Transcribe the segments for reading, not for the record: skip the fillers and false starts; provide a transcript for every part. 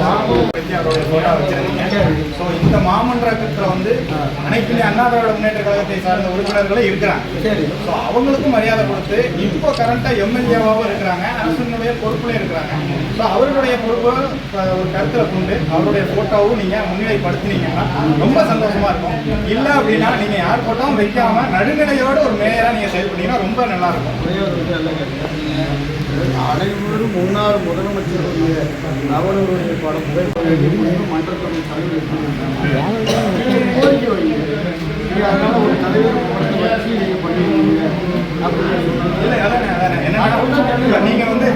அவருடைய போட்டோ வச்சிருக்கீங்க. ஸோ இந்த மாமன்றத்தில் வந்து அனைத்து அண்ணா திராவிட முன்னேற்ற கழகத்தை சார்ந்த உறுப்பினர்களும் இருக்கிறாங்க. ஸோ அவங்களுக்கும் மரியாதை கொடுத்து இப்போ கரண்டாக எம்எல்ஏவாகவும் இருக்கிறாங்க, அரசினுடைய பொறுப்புலையும் இருக்கிறாங்க. ஸோ அவர்களுடைய பொறுப்பை ஒரு கருத்தில் கொண்டு அவருடைய போட்டோவும் நீங்கள் முன்னிலைப்படுத்தினீங்கன்னா ரொம்ப சந்தோஷமா இருக்கும். இல்லை அப்படின்னா நீங்கள் யார் போட்டோவும் வைக்காம நடுநிலையோட ஒரு மேயராக நீங்கள் செயல்பட்டீங்கன்னா ரொம்ப நல்லா இருக்கும். அனைவரும் முன்னாள் முதலமைச்சருடைய அவருடைய படம் மன்றத்தின் தலைவர் கோரிக்கை வைங்க. அதனால ஒரு தலைவர் வச்சு நீங்கள் பண்ணுவீங்க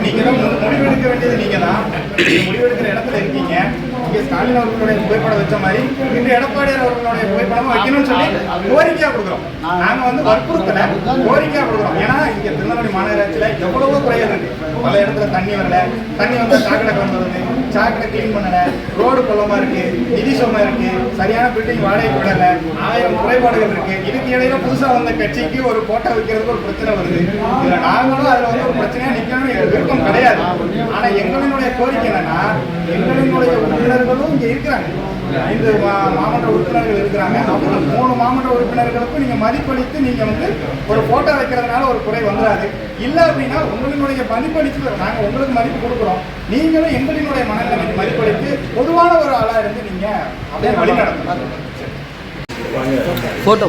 நீங்க தான் முடிவெடுக்க வேண்டியது. நீங்க தான் முடிவெடுக்கிற இடத்துல இருக்கீங்க. இங்க ஸ்டாலின் அவர்களுடைய புகைப்படம் வச்ச மாதிரி இன்று எடப்பாடியார் அவர்களுடைய புகைப்படமும் வைக்கணும்னு சொல்லி கோரிக்கையா கொடுக்குறோம். நாங்க வந்து வற்புறுத்தல, கோரிக்கையா கொடுக்குறோம். ஏன்னா இங்க திருநெல்வேலி மாநகராட்சியில எவ்வளவோ குறைகள் இருக்கு. பல இடத்துல தண்ணி வரல, தண்ணி வந்தா சாக்கடை கொண்டு வருது, சாக்கடை கிளீன் பண்ணல, ரோடு குளமா இருக்கு, நிதி சுமை இருக்கு, சரியான பில்டிங் வாடகை விடல, 1000 குறைபாடுகள் இருக்கு. இதுக்கு இடையில புதுசா வந்த கட்சிக்கு ஒரு போட்டோ வைக்கிறதுக்கு ஒரு பிரச்சனை வருது. இதுல நாங்களும் அதுல வந்து ஒரு பிரச்சனையா நிக்கணும் விருப்பம் கிடையாது. ஆனா எங்களுடைய கோரிக்கை என்னன்னா, எங்களுடைய உறுப்பினர்களும் இங்க இருக்கிறாங்க, 5 மாமன்ற உறுப்பினர்கள் இருக்கிறாங்க. அவங்க 3 மாமன்ற உறுப்பினர்களுக்கும் நீங்க மதிப்பளித்து நீங்க வந்து ஒரு போட்டோ வைக்கிறதுனால ஒரு குறை வந்துடாது. இல்லை அப்படின்னா உங்களுடைய மதிப்பளித்து நாங்கள் உங்களுக்கு மதிப்பு கொடுக்குறோம், நீங்களும் எங்களுடைய மனநிலைமைக்கு மதிப்பளித்து பொதுவான ஒரு ஆளாக இருந்து நீங்க அப்படியே வழி நடத்தலாம். ஃபோட்டோ